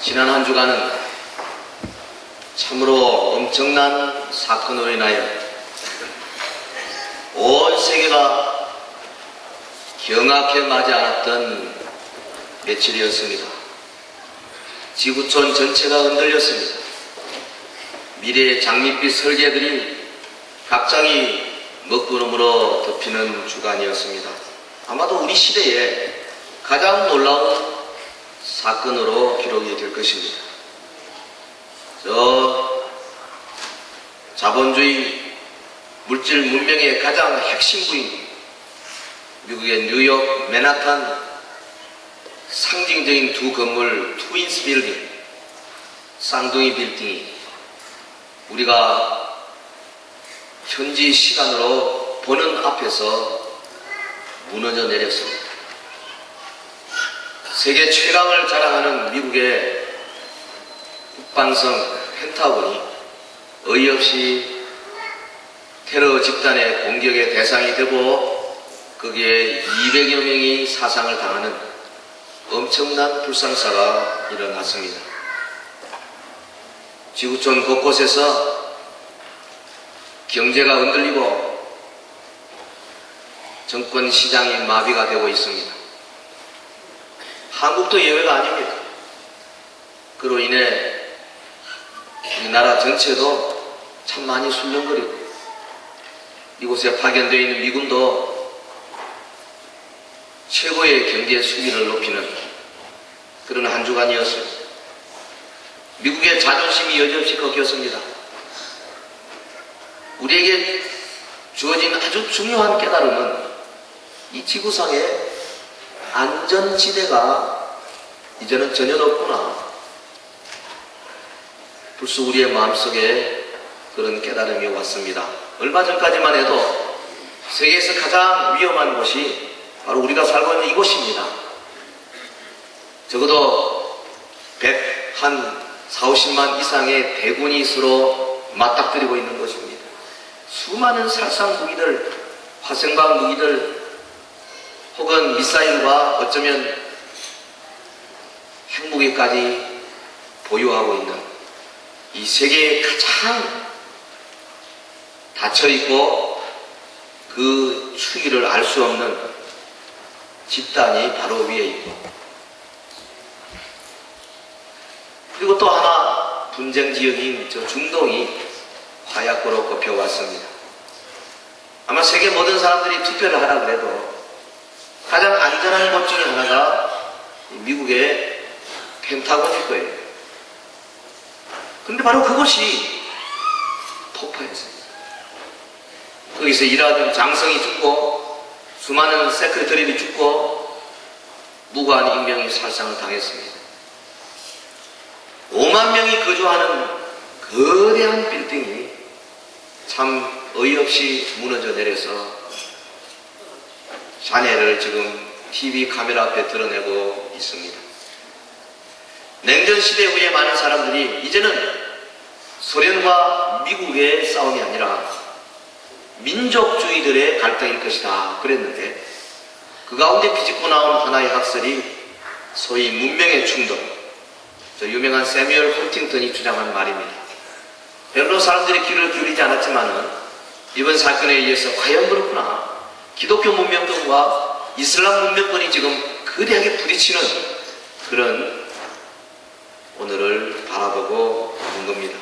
지난 한 주간은 참으로 엄청난 사건으로 인하여 온 세계가 경악해 마지 않았던 며칠이었습니다. 지구촌 전체가 흔들렸습니다. 미래의 장밋빛 설계들이 갑자기 먹구름으로 덮이는 주간이었습니다. 아마도 우리 시대에 가장 놀라운 사건으로 기록이 될 것입니다. 자본주의 물질 문명의 가장 핵심부인 미국의 뉴욕 맨하탄 상징적인 두 건물 트윈스 빌딩, 쌍둥이 빌딩이 우리가 현지 시간으로 보는 앞에서 무너져 내렸습니다. 세계 최강을 자랑하는 미국의 북방성 펜타곤이 어이없이 테러 집단의 공격의 대상이 되고 거기에 200여 명이 사상을 당하는 엄청난 불상사가 일어났습니다. 지구촌 곳곳에서 경제가 흔들리고 정권 시장이 마비가 되고 있습니다. 한국도 예외가 아닙니다. 그로 인해 우리나라 전체도 참 많이 술렁거리고 이곳에 파견되어 있는 미군도 최고의 경제 수위를 높이는 그런 한 주간이었습니다. 미국의 자존심이 여지없이 꺾였습니다. 우리에게 주어진 아주 중요한 깨달음은 이 지구상에 안전지대가 이제는 전혀 없구나. 벌써 우리의 마음속에 그런 깨달음이 왔습니다. 얼마 전까지만 해도 세계에서 가장 위험한 곳이 바로 우리가 살고 있는 이곳입니다. 적어도 140-50만 이상의 대군이 서로 맞닥뜨리고 있는 것입니다. 수많은 살상 무기들, 화생방 무기들, 혹은 미사일과 어쩌면 핵무기까지 보유하고 있는 이 세계에 가장 닫혀있고 그 추이를 알 수 없는 집단이 바로 위에 있고, 그리고 또 하나 분쟁 지역인 저 중동이 화약고로 꼽혀왔습니다. 아마 세계 모든 사람들이 투표를 하라 그래도 가장 안전한 곳 중에 하나가 미국의 펜타곤일 거예요. 그런데 바로 그것이 폭파했어요. 거기서 일하던 장성이 죽고 수많은 세크레터리들이 죽고 무고한 인명이 살상을 당했습니다. 5만 명이 거주하는 거대한 빌딩이 참 어이없이 무너져 내려서 잔해를 지금 TV 카메라 앞에 드러내고 있습니다. 냉전 시대 후에 많은 사람들이 이제는 소련과 미국의 싸움이 아니라 민족주의들의 갈등일 것이다 그랬는데, 그 가운데 비집고 나온 하나의 학설이 소위 문명의 충돌, 저 유명한 세뮤얼 헌팅턴이 주장한 말입니다. 별로 사람들이 귀를 기울이지 않았지만은 이번 사건에 의해서 과연 그렇구나, 기독교 문명권과 이슬람 문명권이 지금 거대하게 부딪히는 그런 오늘을 바라보고 있는 겁니다.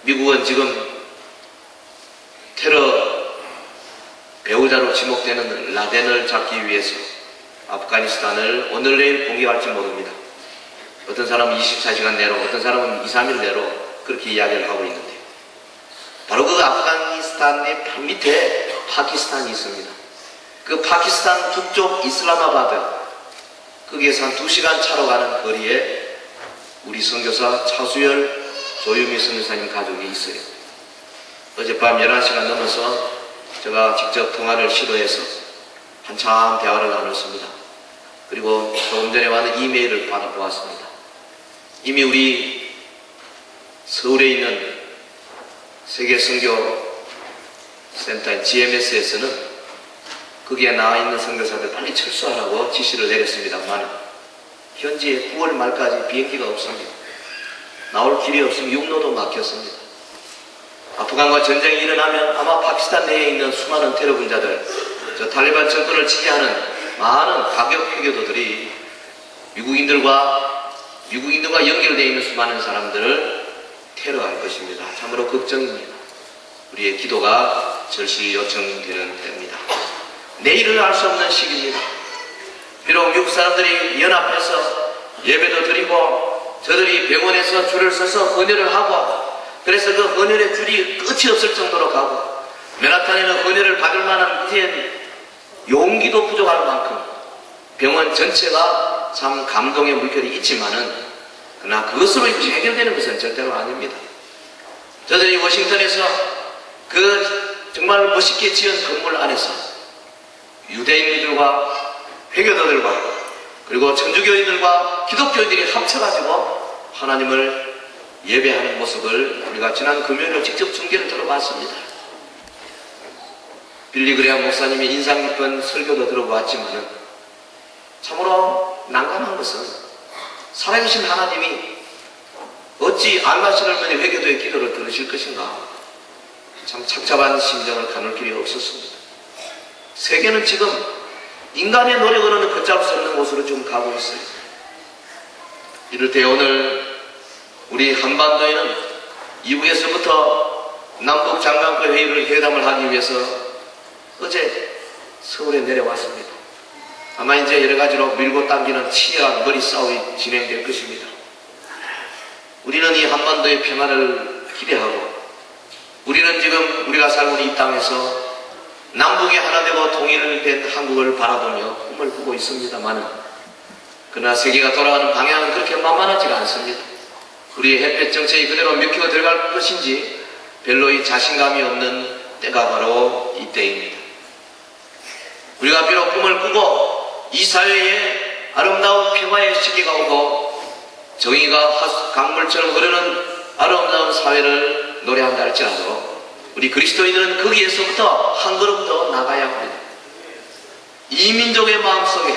미국은 지금 테러 배후자로 지목되는 라덴을 잡기 위해서 아프가니스탄을 오늘 내일 공격할지 모릅니다. 어떤 사람은 24시간 내로, 어떤 사람은 2-3일 내로 그렇게 이야기를 하고 있는데, 바로 그 아프가니스탄의 발 밑에 파키스탄이 있습니다. 그 파키스탄 북쪽 이슬라마바드, 거기에서 한 2시간 차로 가는 거리에 우리 선교사 차수열 조유미 선교사님 가족이 있어요. 어젯밤 11시간 넘어서 제가 직접 통화를 시도해서 한참 대화를 나눴습니다. 그리고 조금 전에 와는 이메일을 받아보았습니다. 이미 우리 서울에 있는 세계 선교 센터인 GMS에서는 거기에 나와 있는 선교사들 빨리 철수하라고 지시를 내렸습니다만 현재 9월 말까지 비행기가 없습니다. 나올 길이 없으면 육로도 막혔습니다. 아프간과 전쟁이 일어나면 아마 파키스탄 내에 있는 수많은 테러 분자들, 저 탈리반 정권을 지지하는 많은 가격 회교도들이 미국인들과 연결되어 있는 수많은 사람들을 테러할 것입니다. 참으로 걱정입니다. 우리의 기도가 절실히 요청되는 때입니다. 내일을 알 수 없는 시기입니다. 비록 미국 사람들이 연합해서 예배도 드리고 저들이 병원에서 줄을 서서 헌혈을 하고 그래서 그 헌혈의 줄이 끝이 없을 정도로 가고 맨하탄에는 헌혈을 받을 만한 이제 용기도 부족할 만큼 병원 전체가 참 감동의 물결이 있지만은 그러나 그것으로 이것이 해결되는 것은 절대로 아닙니다. 저들이 워싱턴에서 그 정말 멋있게 지은 건물 안에서 유대인들과 회교도들과 그리고 천주교인들과 기독교인들이 합쳐가지고 하나님을 예배하는 모습을 우리가 지난 금요일에 직접 중계를 들어봤습니다. 빌리 그레이엄 목사님이 인상 깊은 설교도 들어보았지만 참으로 난감한 것은 살아계신 하나님이 어찌 알마신 할머니 회교도의 기도를 들으실 것인가 참 착잡한 심정을 가눌 길이 없었습니다. 세계는 지금 인간의 노력으로는 걷잡을 수 없는 곳으로 좀 가고 있어요. 이럴 때 오늘 우리 한반도에는 이북에서부터 남북 장관급 회의를 회담을 하기 위해서 어제 서울에 내려왔습니다. 아마 이제 여러 가지로 밀고 당기는 치열한 머리 싸움이 진행될 것입니다. 우리는 이 한반도의 평화를 기대하고 우리는 지금 우리가 살고 있는 이 땅에서 남북이 하나 되고 통일된 한국을 바라보며 꿈을 꾸고 있습니다만 그러나 세계가 돌아가는 방향은 그렇게 만만하지가 않습니다. 우리의 햇볕 정책이 그대로 먹히고 들어갈 것인지 별로 이 자신감이 없는 때가 바로 이때입니다. 우리가 비록 꿈을 꾸고 이 사회에 아름다운 평화의 시기가 오고 정의가 강물처럼 흐르는 아름다운 사회를 노래한다 할지라도 우리 그리스도인들은 거기에서부터 한 걸음 더 나가야 합니다. 이 민족의 마음속에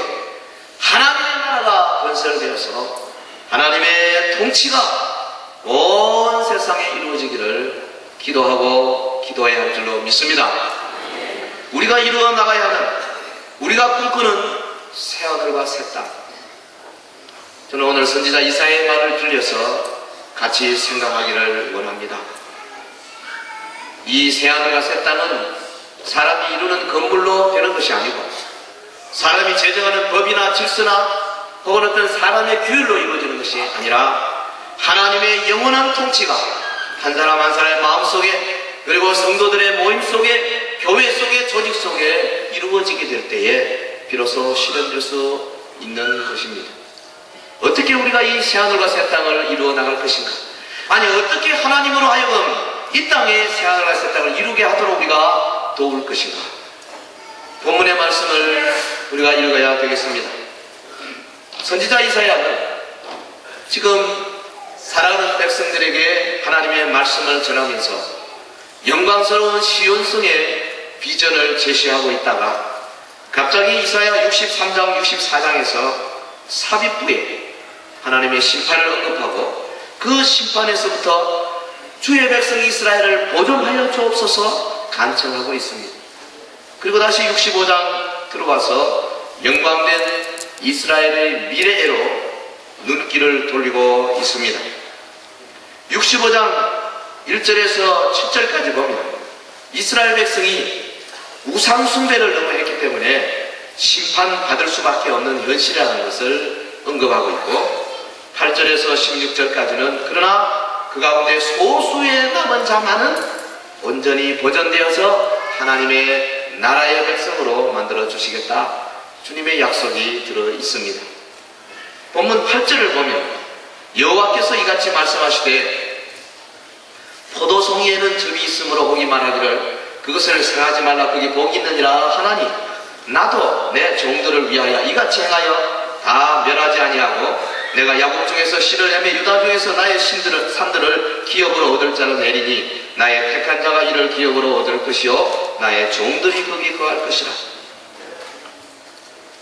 하나님의 나라가 건설되어서 하나님의 통치가 온 세상에 이루어지기를 기도하고 기도해야 할 줄로 믿습니다. 우리가 이루어 나가야 하는 우리가 꿈꾸는 새하늘과 새 땅, 저는 오늘 선지자 이사야의 말을 들려서 같이 생각하기를 원합니다. 이 새하늘과 새 땅은 사람이 이루는 건물로 되는 것이 아니고 사람이 제정하는 법이나 질서나 혹은 어떤 사람의 규율로 이루어지는 것이 아니라 하나님의 영원한 통치가 한 사람 한 사람의 마음속에 그리고 성도들의 모임 속에 교회 속에 조직 속에 이루어지게 될 때에 비로소 실현될 수 있는 것입니다. 어떻게 우리가 이 새하늘과 새 땅을 이루어 나갈 것인가? 아니 어떻게 하나님으로 하여금 이 땅에 새하늘과 새 땅을 이루게 하도록 우리가 도울 것인가? 본문의 말씀을 우리가 읽어야 되겠습니다. 선지자 이사야는 지금 살아가는 백성들에게 하나님의 말씀을 전하면서 영광스러운 시온성의 비전을 제시하고 있다가 갑자기 이사야 63장 64장에서 삽입부에 하나님의 심판을 언급하고 그 심판에서부터 주의 백성 이스라엘을 보존하여 주옵소서 간청하고 있습니다. 그리고 다시 65장 들어와서 영광된 이스라엘의 미래로 눈길을 돌리고 있습니다. 65장 1절에서 7절까지 보면 이스라엘 백성이 우상 숭배를 너무 했기 때문에 심판받을 수밖에 없는 현실이라는 것을 언급하고 있고 8절에서 16절까지는 그러나 그 가운데 소수의 남은 자만은 온전히 보존되어서 하나님의 나라의 백성으로 만들어 주시겠다 주님의 약속이 들어 있습니다. 본문 8절을 보면 여호와께서 이같이 말씀하시되 포도송이에는 즙이 있으므로 복이 말하기를 그것을 생하지 말라 거기 복이 있느니라 하나니 나도 내 종들을 위하여 이같이 행하여 다 멸하지 아니하고 내가 야곱 중에서 씨를 헤매 유다 중에서 나의 산들을 기업으로 얻을 자를 내리니 나의 택한 자가 이를 기업으로 얻을 것이요 나의 종들이 거기 거할 것이라.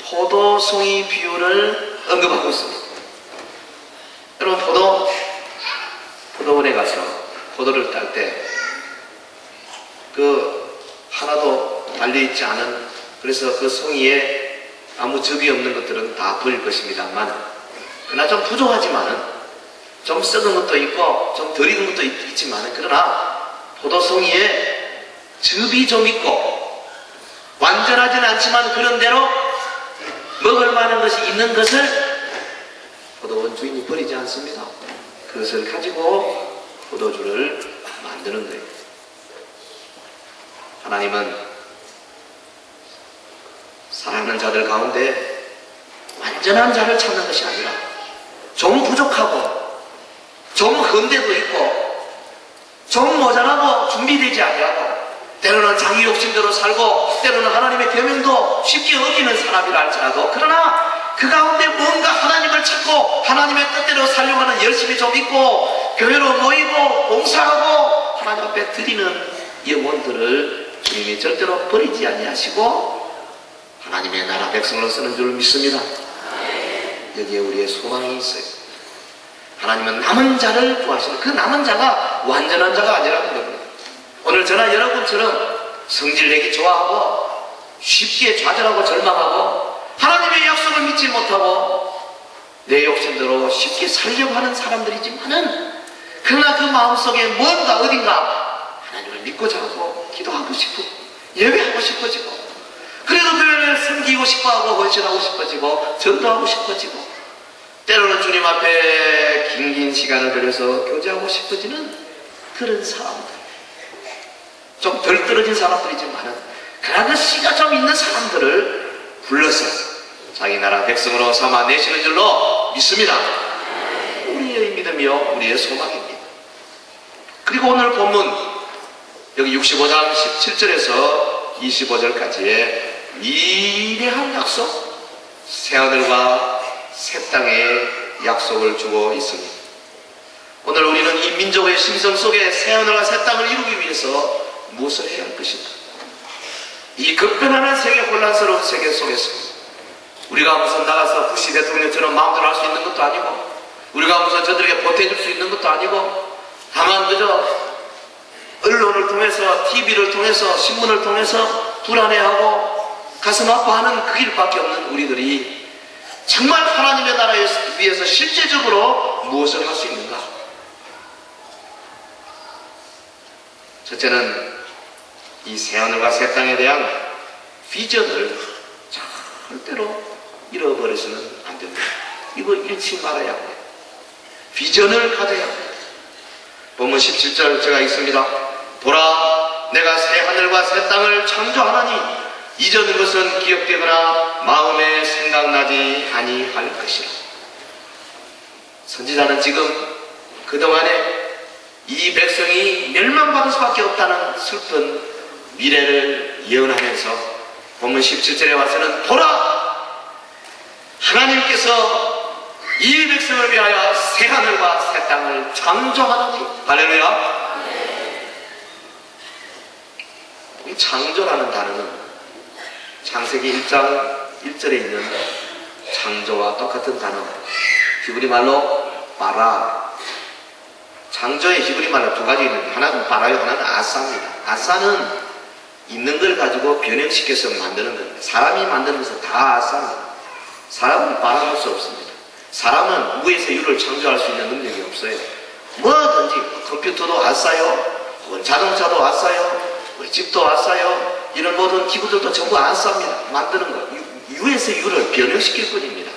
포도송이 비유를 언급하고 있습니다. 여러분, 포도원에 가서 포도를 딸 때 하나도 달려있지 않은, 그래서 그 송이에 아무 접이 없는 것들은 다 버릴 것입니다만, 그러나 좀 부족하지만은, 좀 썩은 것도 있고 좀 덜 익은 것도 있지만, 그러나 포도송이에 즙이 좀 있고 완전하지는 않지만 그런 대로 먹을 만한 것이 있는 것을 포도원 주인이 버리지 않습니다. 그것을 가지고 포도주를 만드는 거예요. 하나님은 사랑하는 자들 가운데 완전한 자를 찾는 것이 아니라 좀 부족하고 좀 헌데도 있고 좀 모자라고 준비되지 아니하고 때로는 자기 욕심대로 살고 때로는 하나님의 계명도 쉽게 어기는 사람이라 할지라도, 그러나 그 가운데 뭔가 하나님을 찾고 하나님의 뜻대로 살려고 하는 열심이 좀 있고 교회로 모이고 봉사하고 하나님 앞에 드리는 영혼들을 주님이 절대로 버리지 아니하시고 하나님의 나라 백성으로 쓰는 줄 믿습니다. 여기에 우리의 소망이 있어요. 하나님은 남은 자를 구하시는, 그 남은 자가 완전한 자가 아니라는 겁니다. 오늘 저나 여러분처럼 성질내기 좋아하고 쉽게 좌절하고 절망하고 하나님의 약속을 믿지 못하고 내 욕심대로 쉽게 살려고 하는 사람들이지만은, 그러나 그 마음속에 뭔가 어딘가 하나님을 믿고자 하고 기도하고 싶고 예배하고 싶어지고, 그래도 교회를 섬기고 싶어하고 헌신하고 싶어지고 전도하고 싶어지고, 때로는 주님 앞에 긴 시간을 들여서 교제하고 싶어지는 그런 사람들, 좀 덜 떨어진 사람들이지만은 그러나 그 씨가 좀 있는 사람들을 불러서 자기 나라 백성으로 삼아내시는 줄로 믿습니다. 우리의 믿음이요 우리의 소망입니다. 그리고 오늘 본문 여기 65장 17절에서 25절까지의 위대한 약속, 새하늘과 새 땅의 약속을 주고 있습니다. 오늘 우리는 이 민족의 심성 속에 새하늘과 새 땅을 이루기 위해서 무엇을 해야 할 것인가? 이 급변하는 세계, 혼란스러운 세계 속에서 우리가 무슨 나가서 부시 대통령처럼 마음대로 할 수 있는 것도 아니고, 우리가 무슨 저들에게 보태줄 수 있는 것도 아니고, 다만 그저 언론을 통해서, TV를 통해서, 신문을 통해서 불안해하고 가슴 아파하는 그 길밖에 없는 우리들이 정말 하나님의 나라에 위해서 실제적으로 무엇을 할 수 있는가? 첫째는 이 새하늘과 새 땅에 대한 비전을 절대로 잃어버려서는 안 됩니다. 이거 잃지 말아야 합니다. 비전을 가져야 합니다. 본문 17절 제가 읽습니다. 보라, 내가 새 하늘과 새 땅을 창조하나니 이전 것은 기억되거나 마음에 생각나지 아니할 것이라. 선지자는 지금 그동안에 이 백성이 멸망받을 수밖에 없다는 슬픈 미래를 예언하면서 본문 17절에 와서는 보라, 하나님께서 이 백성을 위하여 새 하늘과 새 땅을 창조하나니. 할렐루야. 이 창조라는 단어는 창세기 1장 1절에 있는 창조와 똑같은 단어입니다. 히브리 말로 바라. 창조의 히브리 말로 두 가지 있는데, 하나는 바라요, 하나는 아사입니다. 아사는 있는 걸 가지고 변형시켜서 만드는 겁니다. 사람이 만드는 것은 다 아사입니다. 사람은 바라할 수 없습니다. 사람은 무에서 유를 창조할 수 있는 능력이 없어요. 뭐든지 컴퓨터도 아싸요, 자동차도 아싸요, 우리 집도 아싸요, 이런 모든 기구들도 전부 아싸입니다. 만드는 거, 유에서 유를 변형시킬 뿐입니다.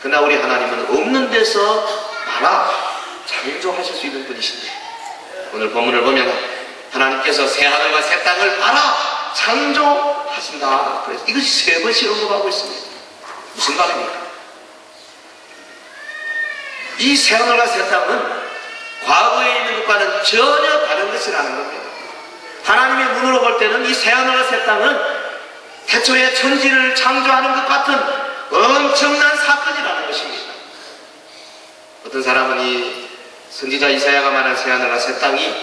그러나 우리 하나님은 없는 데서 바라 창조하실 수 있는 분이십니다. 오늘 본문을 보면 하나님께서 새 하늘과 새 땅을 바라 창조하신다. 그래서 이것이 세 번씩 언급하고 있습니다. 무슨 말입니까? 이 새 하늘과 새 땅은 과거에 있는 것과는 전혀 다른 것이라는 겁니다. 하나님의 눈으로 볼 때는 이 새 하늘과 새 땅은 태초에 천지를 창조하는 것 같은 엄청난 사건이라는 것입니다. 어떤 사람은 이 선지자 이사야가 말한 새 하늘과 새 땅이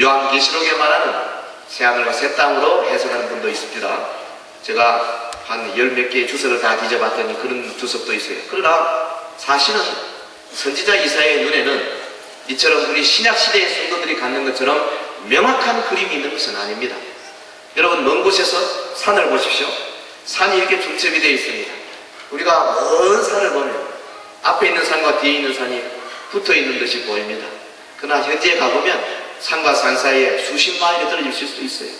요한계시록에 말하는 새 하늘과 새 땅으로 해석하는 분도 있습니다. 제가 한 열 몇 개의 주석을 다 뒤져봤더니 그런 주석도 있어요. 그러나 사실은 선지자 이사야의 눈에는 이처럼 우리 신약시대의 성도들이 갖는 것처럼 명확한 그림이 있는 것은 아닙니다. 여러분, 먼 곳에서 산을 보십시오. 산이 이렇게 중첩이 되어 있습니다. 우리가 먼 산을 보면 앞에 있는 산과 뒤에 있는 산이 붙어 있는 듯이 보입니다. 그러나 현지에 가보면 산과 산 사이에 수십 마일이 떨어질 수도 있어요.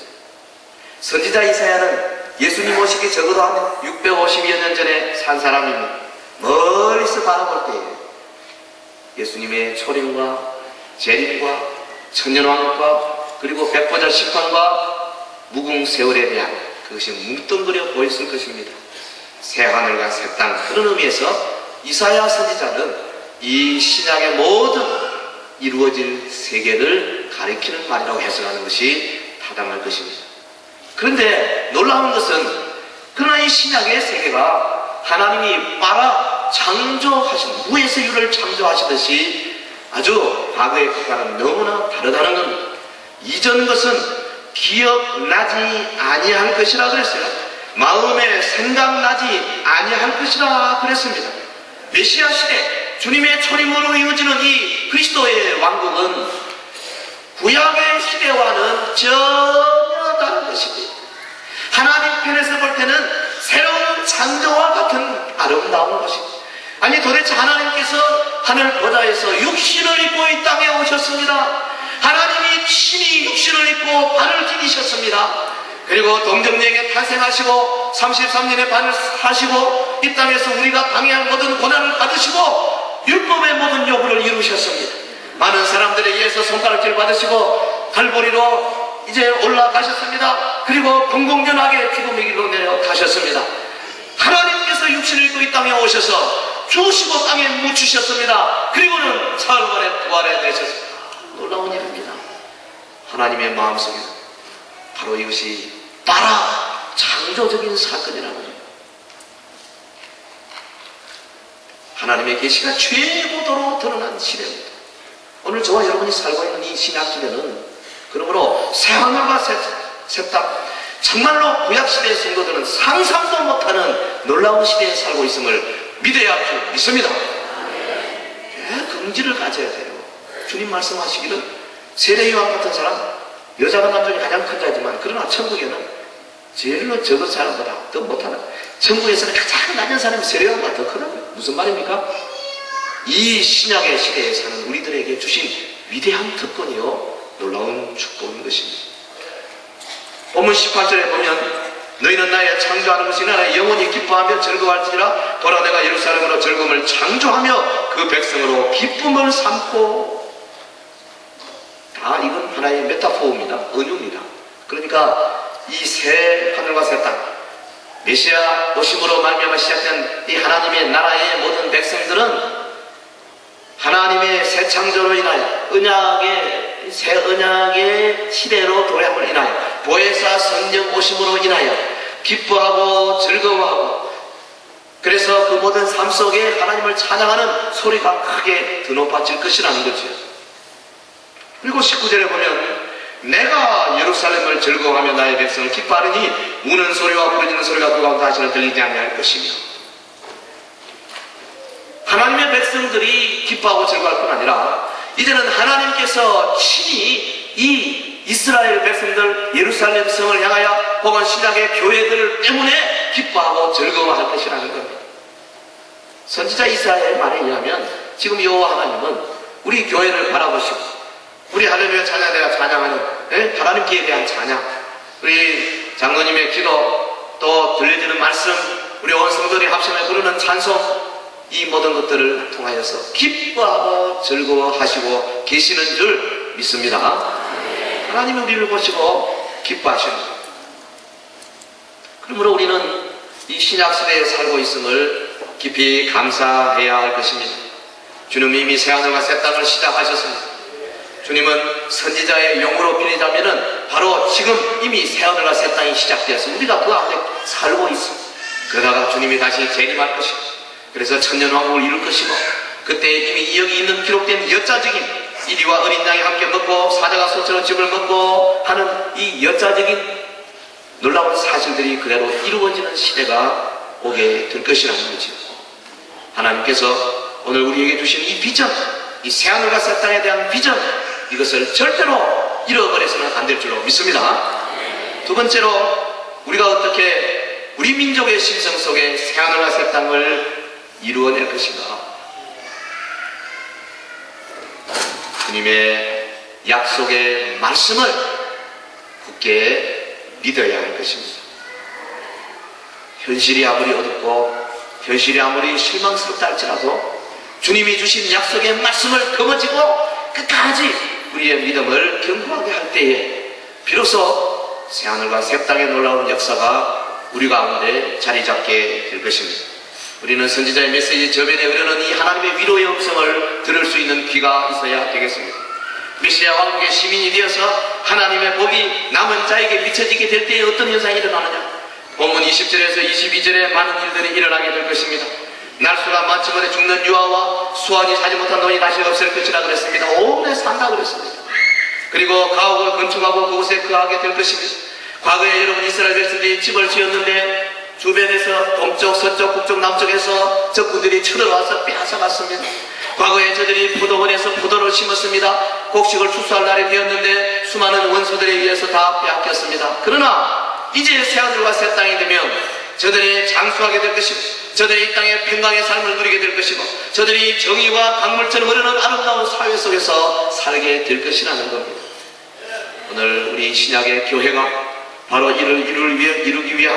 선지자 이사야는 예수님 오시기 적어도 한 650여 년 전에 산 사람입니다. 멀리서 바라볼 때에 예수님의 초림과 재림과 천년왕국과 그리고 백보자 심판과 무궁세월에 대한 그것이 뭉뚱그려 보였을 것입니다. 새하늘과 새 땅, 그런 의미에서 이사야 선지자는 이 신약의 모든 이루어질 세계를 가리키는 말이라고 해석하는 것이 타당할 것입니다. 그런데 놀라운 것은 그러나 이 신약의 세계가 하나님이 빨아 창조하신, 무에서 유를 창조하시듯이 아주 과거의 것과는 너무나 다르다는 겁니다. 이전 것은 기억나지 아니할 것이라 그랬어요. 마음에 생각나지 아니할 것이라 그랬습니다. 메시아 시대 주님의 초림으로 이루어지는 이 그리스도의 왕국은 구약의 시대와는 전혀 다른 것입니다. 하나님 편에서 볼 때는 새로운 창조와 같은 아름다운 것입니다. 아니, 도대체 하나님께서 하늘 보좌에서 육신을 입고 이 땅에 오셨습니다. 하나님이 친히 육신을 입고 발을 디디셨습니다. 그리고 동정녀에게 탄생하시고 33년의 반을 사시고 이 땅에서 우리가 당해야 할 모든 고난을 받으시고 율법의 모든 요구를 이루셨습니다. 많은 사람들에 의해서 손가락질 받으시고 갈보리로 이제 올라가셨습니다. 그리고 공공연하게 죽음의 길로 내려가셨습니다. 하나님께서 육신을 입고 이 땅에 오셔서 죽으시고 땅에 묻히셨습니다. 그리고는 사흘 만에 부활해 내셨습니다. 놀라운 일입니다. 하나님의 마음속에는 바로 이것이 따라 창조적인 사건이라는 거예요. 하나님의 계시가 최고도로 드러난 시대입니다. 오늘 저와 여러분이 살고 있는 이 신약 시대는 그러므로 새하늘과 새 땅, 정말로 구약시대의 성도들은 상상도 못하는 놀라운 시대에 살고 있음을 믿어야 할 줄 믿습니다. 긍지를 가져야 돼요. 주님 말씀하시기를 세례요한 같은 사람, 여자가 남성이 가장 큰 자지만 그러나 천국에는 제일로 적은 사람보다 더 못하는, 천국에서는 가장 낮은 사람이 세례요한보다 더 크다고요. 무슨 말입니까? 이 신약의 시대에 사는 우리들에게 주신 위대한 특권이요 놀라운 축복인 것입니다. 본문 18절에 보면 너희는 나의 창조하는 것이 나의 영원히 기뻐하며 즐거워할지라. 보라, 내가 예루살렘으로 즐거움을 창조하며 그 백성으로 기쁨을 삼고. 다 이건 하나의 메타포입니다. 은유입니다. 그러니까 이 새 하늘과 새 땅, 메시아 오심으로 말미암아 시작된 이 하나님의 나라의 모든 백성들은 하나님의 새 창조로 인하여 새 언약의 시대로 도래함을 인하여 보혜사 성령 오심으로 인하여 기뻐하고 즐거워하고, 그래서 그 모든 삶 속에 하나님을 찬양하는 소리가 크게 드높아질 것이라는 거죠. 그리고 19절에 보면 내가 예루살렘을 즐거워하며 나의 백성을 기뻐하리니 우는 소리와 부르짖는 소리가 그 가운데 다시는 들리지 아니할 것이며. 하나님의 백성들이 기뻐하고 즐거워할 뿐 아니라 이제는 하나님께서 친히 이 이스라엘 백성들 예루살렘 성을 향하여 혹은 신약의 교회들 때문에 기뻐하고 즐거워할 것이라는 겁니다. 선지자 이사야의 말에 의하면 지금 여호와 하나님은 우리 교회를 바라보시고 우리 할렐루야 찬양대가 찬양하는 하나님께 대한 찬양, 우리 장로님의 기도, 또 들려지는 말씀, 우리 온 성도들이 합심해 부르는 찬송, 이 모든 것들을 통하여서 기뻐하고 즐거워하시고 계시는 줄 믿습니다. 하나님이 우리를 보시고 기뻐하십니다. 그러므로 우리는 이 신약시대에 살고 있음을 깊이 감사해야 할 것입니다. 주님이 이미 새하늘과 새 땅을 시작하셨습니다. 주님은 선지자의 용어로 빌리자면은 바로 지금 이미 새하늘과 새 땅이 시작되었습니다. 우리가 그 앞에 살고 있습니다. 그러다가 주님이 다시 재림할 것입니다. 그래서 천년왕국을 이룰 것이고, 그때 이미 여기 있는 기록된 여자적인 이리와 어린 양이 함께 먹고 사자가 소처럼 즙을 먹고 하는 이 여자적인 놀라운 사실들이 그대로 이루어지는 시대가 오게 될 것이라는 거죠. 하나님께서 오늘 우리에게 주신 이 비전, 이 새하늘과 새 땅에 대한 비전, 이것을 절대로 잃어버려서는 안 될 줄로 믿습니다. 두 번째로 우리가 어떻게 우리 민족의 심성 속에 새하늘과 새 땅을 이루어낼 것인가? 주님의 약속의 말씀을 굳게 믿어야 할 것입니다. 현실이 아무리 어둡고 현실이 아무리 실망스럽다 할지라도 주님이 주신 약속의 말씀을 거머쥐고 끝까지 우리의 믿음을 견고하게 할 때에 비로소 새하늘과 새 땅의 놀라운 역사가 우리 가운데 자리 잡게 될 것입니다. 우리는 선지자의 메시지 저변에 흐르는 이 하나님의 위로의 음성을 들을 수 있는 귀가 있어야 되겠습니다. 메시아 왕국의 시민이 되어서 하나님의 복이 남은 자에게 비춰지게 될 때에 어떤 현상이 일어나느냐? 본문 20절에서 22절에 많은 일들이 일어나게 될 것입니다. 날수가 많지 못해 죽는 유아와 수완이 사지 못한 돈이 다시 없을 것이라 그랬습니다. 오래 산다 그랬습니다. 그리고 가옥을 건축하고 그곳에 거하게 될 것입니다. 과거에 여러분 이스라엘 백성들이 집을 지었는데 주변에서 동쪽, 서쪽, 북쪽, 남쪽에서 적군들이 쳐들어와서 빼앗아갔습니다. 과거에 저들이 포도원에서 포도를 심었습니다. 곡식을 추수할 날이 되었는데 수많은 원수들에 의해서 다 빼앗겼습니다. 그러나 이제 새하늘과 새 땅이 되면 저들이 장수하게 될 것이고 저들이 이 땅에 평강의 삶을 누리게 될 것이고 저들이 정의와 강물처럼 흐르는 아름다운 사회 속에서 살게 될 것이라는 겁니다. 오늘 우리 신약의 교회가 바로 이를 이루기 위한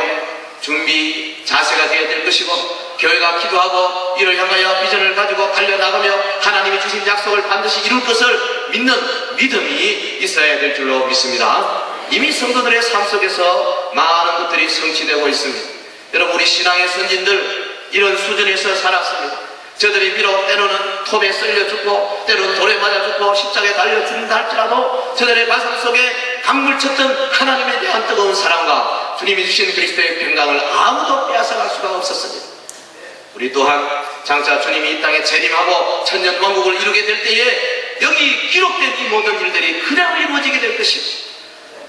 준비 자세가 되어야 될 것이고 교회가 기도하고 이를 향하여 비전을 가지고 달려나가며 하나님이 주신 약속을 반드시 이룰 것을 믿는 믿음이 있어야 될 줄로 믿습니다. 이미 성도들의 삶 속에서 많은 것들이 성취되고 있습니다. 여러분 우리 신앙의 선진들 이런 수준에서 살았습니다. 저들이 비록 때로는 톱에 썰려 죽고 때로는 돌에 맞아 죽고 십자가에 달려 죽는다 할지라도 저들의 가슴 속에 강물 쳤던 하나님에 대한 뜨거운 사랑과 주님이 주신 그리스도의 평강을 아무도 빼앗아갈 수가 없었습니다. 우리 또한 장차 주님이 이 땅에 재림하고 천년 왕국을 이루게 될 때에 여기 기록된 이 모든 일들이 그냥 이루어지게 될 것입니다.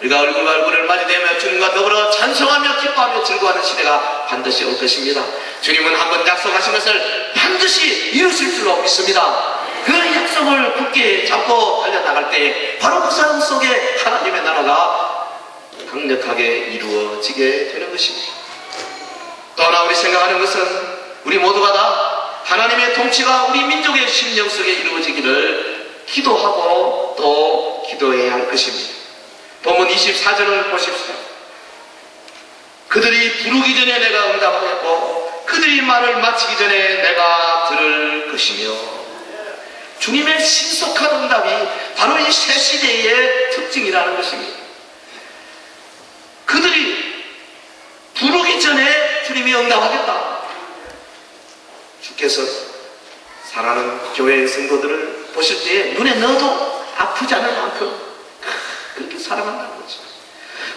우리가 얼굴과 얼굴을 맞이되며 주님과 더불어 찬송하며 기뻐하며 즐거워하는 시대가 반드시 올 것입니다. 주님은 한번 약속하신 것을 반드시 이루실 줄로 믿습니다. 그 약속을 굳게 잡고 달려나갈 때에 바로 그 삶 속에 하나님의 나라가 강력하게 이루어지게 되는 것입니다. 또 하나 우리 생각하는 것은 우리 모두가 다 하나님의 통치가 우리 민족의 심령 속에 이루어지기를 기도하고 또 기도해야 할 것입니다. 본문 24절을 보십시오. 그들이 부르기 전에 내가 응답하겠고 그들이 말을 마치기 전에 내가 들을 것이며 주님의 신속한 응답이 바로 이 새 시대의 특징이라는 것입니다. 그들이 부르기 전에 주님이 응답하겠다. 주께서 사랑하는 교회의 성도들을 보실 때에 눈에 넣어도 아프지 않을 만큼 그렇게 사랑한다는 거죠.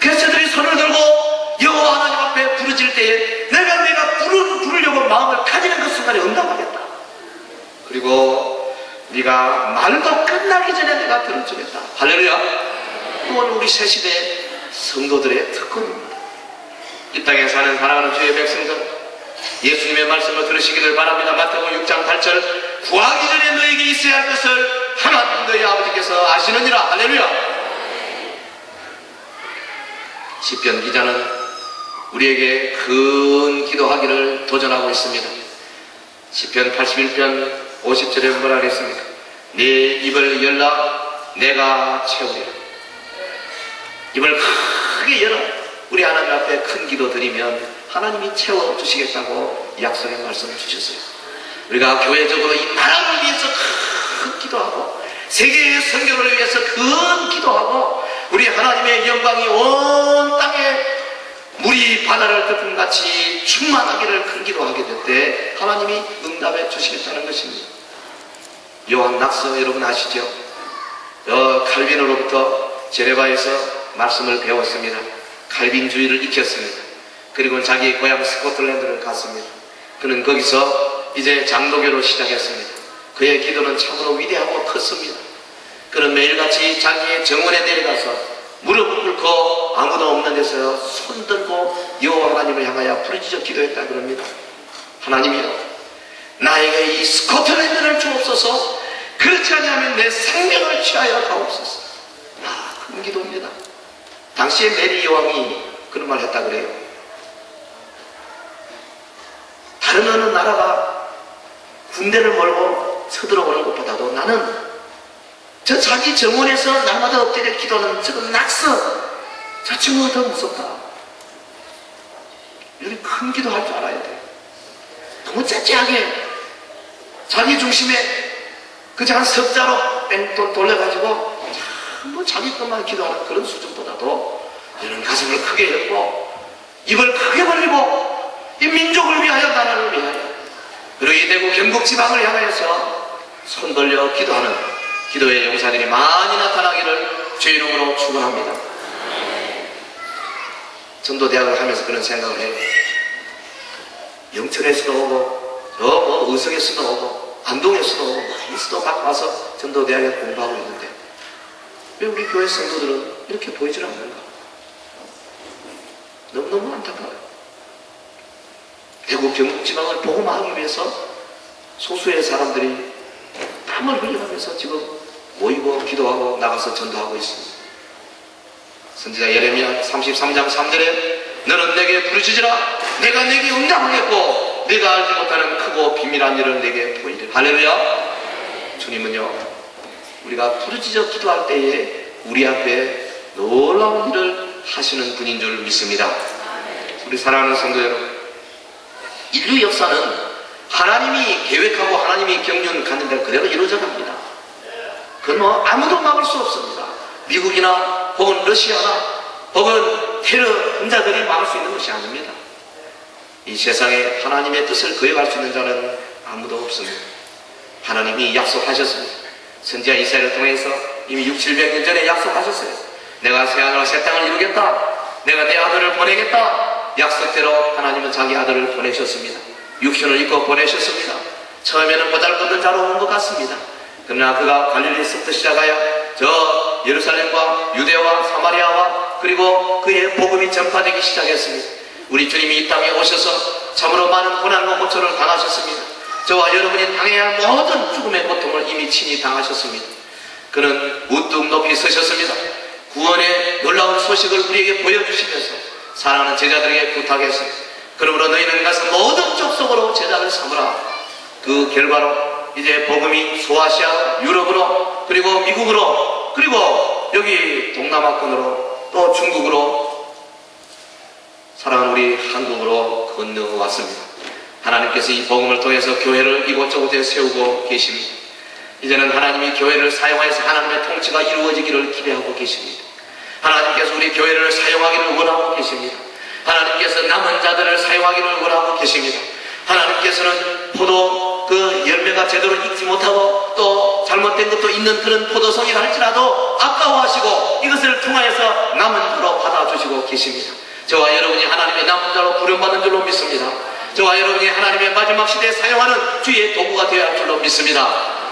그래서 저들이 손을 들고 여호와 하나님 앞에 부르질 때에 내가 부르려고 마음을 가지는 그 순간에 응답하겠다. 그리고 네가 말도 끝나기 전에 내가 들어주겠다. 할렐루야. 오늘 우리 새 시대 성도들의 특권입니다. 이 땅에 사는 사랑하는 주의 백성들 예수님의 말씀을 들으시기를 바랍니다. 마태복음 6장 8절 구하기 전에 너에게 있어야 할 것을 하나님 너희 아버지께서 아시느니라. 할렐루야. 시편 기자는 우리에게 큰 기도하기를 도전하고 있습니다. 시편 81편 50절에 뭐라 그랬습니까? 네 입을 열라 내가 채우리라. 입을 크게 열어 우리 하나님 앞에 큰 기도 드리면 하나님이 채워주시겠다고 약속의 말씀을 주셨어요. 우리가 교회적으로 이 나라를 위해서 큰 기도하고 세계의 선교를 위해서 큰 기도하고 우리 하나님의 영광이 온 땅에 물이 바다를 덮음같이 충만하기를 큰 기도하게 될 때 하나님이 응답해 주시겠다는 것입니다. 요한 낙서 여러분 아시죠? 칼빈으로부터 제네바에서 말씀을 배웠습니다. 칼빈주의를 익혔습니다. 그리고 자기 고향 스코틀랜드를 갔습니다. 그는 거기서 이제 장로교를 시작했습니다. 그의 기도는 참으로 위대하고 컸습니다. 그는 매일같이 자기의 정원에 내려가서 무릎을 꿇고 아무도 없는 데서 손들고 여호와 하나님을 향하여 부르짖어 기도했다 그럽니다. 하나님이여 나에게 이 스코틀랜드 주옵소서. 그렇지 않으면 내 생명을 취하여 가옵소서. 큰 기도입니다. 당시에 메리 여왕이 그런 말 했다 그래요. 다른 어느 나라가 군대를 몰고 쳐들어오는 것보다도 나는 저 자기 정원에서 날마다 엎드려 기도하는 저 낙서, 저 친구가 더 무섭다. 이런 큰 기도할 줄 알아야 돼. 너무 째째하게 자기 중심에 그저 한 석자로 뺑 돌려가지고 전부 자기 것만 기도하는 그런 수준보다도 이런 가슴을 크게 열고 입을 크게 벌리고 이 민족을 위하여, 나라를 위하여, 그리고 이 대구 경북 지방을 향하여서 손 벌려 기도하는 기도의 용사들이 많이 나타나기를 주의 이름으로 축원합니다. 전도대학을 하면서 그런 생각을 해요. 영천에서도 오고 저 의성에서도 오고 안동에서도 오고 어디서도 막 와서 전도대학에 공부하고 있는데 왜 우리 교회 성도들은 이렇게 보이질 않는가? 너무너무 안타까워요. 대구 경북 지방을 복음화하기 위해서 소수의 사람들이 땀을 흘려가면서 지금 모이고 기도하고 나가서 전도하고 있습니다. 선지자 예레미야 33장 3절에 너는 내게 부르짖으라 내가 내게 응답하겠고 네가 알지 못하는 크고 비밀한 일을 내게 보이리라. 할렐루야. 주님은요 우리가 부르짖어 기도할 때에 우리 앞에 놀라운 일을 하시는 분인 줄 믿습니다. 우리 사랑하는 성도 여러분, 인류 역사는 하나님이 계획하고 하나님이 경륜 갖는 대로 그대로 이루어져 갑니다. 그건 뭐 아무도 막을 수 없습니다. 미국이나 혹은 러시아나 혹은 테러 분자들이 막을 수 있는 것이 아닙니다. 이 세상에 하나님의 뜻을 거역할 수 있는 자는 아무도 없습니다. 하나님이 약속하셨습니다. 선지자 이사야를 통해서 이미 600~700년 전에 약속하셨어요. 내가 새하늘과 새 땅을 이루겠다. 내가 내 아들을 보내겠다. 약속대로 하나님은 자기 아들을 보내셨습니다. 육신을 입고 보내셨습니다. 처음에는 보잘것없는 자로 온 것 같습니다. 그러나 그가 갈릴리에서부터 시작하여 저 예루살렘과 유대와 사마리아와 그리고 그의 복음이 전파되기 시작했습니다. 우리 주님이 이 땅에 오셔서 참으로 많은 고난과 고초를 당하셨습니다. 저와 여러분이 당해야 할 모든 죽음의 고통을 이미 친히 당하셨습니다. 그는 우뚝 높이 서셨습니다. 구원의 놀라운 소식을 우리에게 보여주시면서 사랑하는 제자들에게 부탁했습니다. 그러므로 너희는 가서 모든 족속으로 제자를 삼으라. 그 결과로 이제 복음이 소아시아, 유럽으로 그리고 미국으로 그리고 여기 동남아권으로 또 중국으로 사랑하는 우리 한국으로 건너왔습니다. 하나님께서 이 복음을 통해서 교회를 이곳저곳에 세우고 계십니다. 이제는 하나님이 교회를 사용해서 하나님의 통치가 이루어지기를 기대하고 계십니다. 하나님께서 우리 교회를 사용하기를 원하고 계십니다. 하나님께서 남은 자들을 사용하기를 원하고 계십니다. 하나님께서는 포도 그 열매가 제대로 익지 못하고 또 잘못된 것도 있는 그런 포도송이라 할지라도 아까워하시고 이것을 통하여서 남은 자로 받아주시고 계십니다. 저와 여러분이 하나님의 남은 자로 부름받은 줄로 믿습니다. 저와 여러분이 하나님의 마지막 시대에 사용하는 주의 도구가 되어야 할 줄로 믿습니다.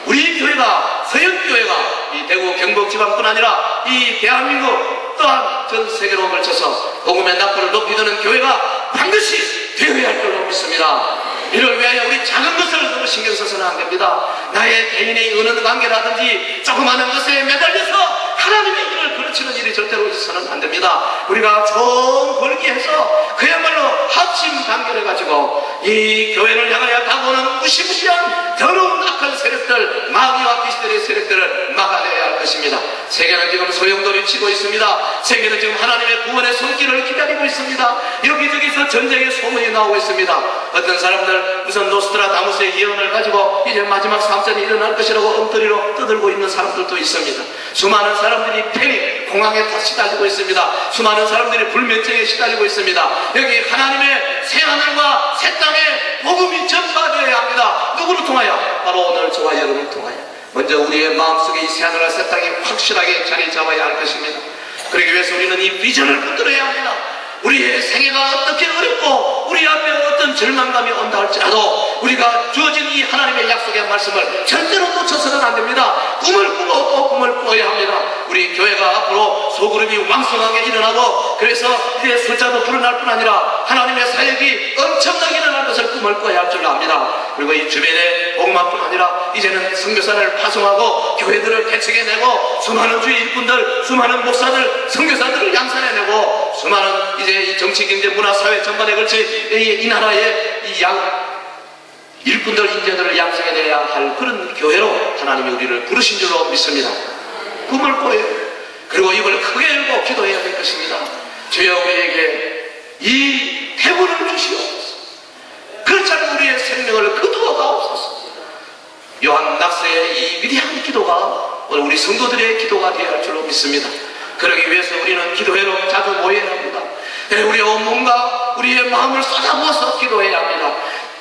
우리 교회가, 서영교회가 이 대구 경북 지방뿐 아니라 이 대한민국 또한 전 세계로 걸쳐서 복음의 납부를 높이드는 교회가 반드시 되어야 할 줄로 믿습니다. 이를 위하여 우리 작은 것을 너무 신경 써서는 안 됩니다. 나의 개인의 어느 관계라든지 조그마한 것에 매달려서 하나님의 일을 그르치는 일이 절대로 있어서는 안 됩니다. 우리가 좀 벌기해서 그야말로 합심 단결해가지고 이 교회를 향하여 다가오는 무시무시한 더러운 악한 세력들, 마귀와 귀신들의 세력들을 막아내야 할 것입니다. 세계는 지금 소용돌이 치고 있습니다. 세계는 지금 하나님의 구원의 손길을 기다리고 있습니다. 여기저기서 전쟁의 소문이 나오고 있습니다. 어떤 사람들 무슨 노스트라다무스의 예언을 가지고 이제 마지막 삼전이 일어날 것이라고 엉터리로 떠들고 있는 사람들도 있습니다. 수많은 사람들이 패닉, 공황에 다 시달리고 있습니다. 수많은 사람들이 불면증에 시달리고 있습니다. 여기 하나님의 새하늘과 새 땅에 복음이 전파되어야 합니다. 누구를 통하여? 바로 오늘 저와 여러분을 통하여. 먼저 우리의 마음속에 이 새하늘과 새 땅이 확실하게 자리 잡아야 할 것입니다. 그러기 위해서 우리는 이 비전을 붙들어야 합니다. 우리의 생애가 어떻게 어렵고 우리 앞에 어떤 절망감이 온다 할지라도 우리가 주어진 이 하나님의 약속의 말씀을 절대로 놓쳐서는 안 됩니다. 꿈을 꾸고 또 꿈을 꾸어야 합니다. 우리 교회가 앞으로 소그룹이 왕성하게 일어나고, 그래서 이제 숫자도 불어날 뿐 아니라 하나님의 사역이 엄청나게 일어날 것을 꿈을 꿔야 할 줄 압니다. 그리고 이 주변에 복음만뿐 아니라 이제는 선교사를 파송하고 교회들을 개척해내고, 수많은 주의 일꾼들, 수많은 목사들, 선교사들을 양산해내고, 수많은 이제 이 정치, 경제, 문화, 사회 전반에 걸쳐 이 나라의 이 일꾼들, 인재들을 양성해내야 할 그런 교회로 하나님이 우리를 부르신 줄로 믿습니다. 꿈을 꿔요. 그리고 입을 크게 열고 기도해야 될 것입니다. 주여, 우리에게 이 태분을 주시옵소서. 그렇지 않으면 우리의 생명을 거두어가옵소서. 요한 낙서의 이 위대한 기도가 오늘 우리 성도들의 기도가 되어야 할 줄로 믿습니다. 그러기 위해서 우리는 기도회로 자주 모여야 합니다. 우리의 온몸과 우리의 마음을 쏟아부어서 기도해야 합니다.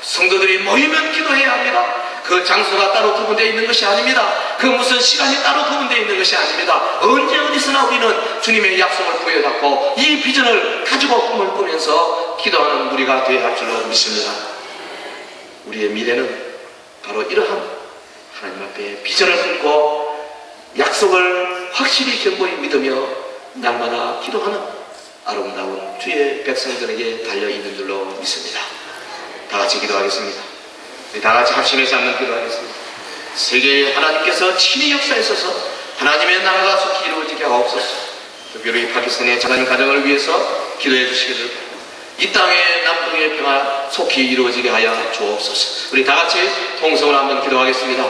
성도들이 모이면 기도해야 합니다. 그 장소가 따로 구분되어 있는 것이 아닙니다. 그 무슨 시간이 따로 구분되어 있는 것이 아닙니다. 언제 어디서나 우리는 주님의 약속을 부여잡고 이 비전을 가지고 꿈을 꾸면서 기도하는 무리가 되어야 할 줄로 믿습니다. 우리의 미래는 바로 이러한 하나님 앞에 비전을 품고 약속을 확실히 견고히 믿으며 날마다 기도하는 아름다운 주의 백성들에게 달려있는 줄로 믿습니다. 다 같이 기도하겠습니다. 다 같이 합심해서 한번 기도하겠습니다. 세계에 하나님께서 친히 역사하셔서 하나님의 나라가 속히 이루어지게 하옵소서. 특별히 파키스탄의 자라는 가정을 위해서 기도해 주시기를 바랍니다. 이 땅의 남북의 평화 속히 이루어지게 하여 주옵소서. 우리 다 같이 통성을 한번 기도하겠습니다.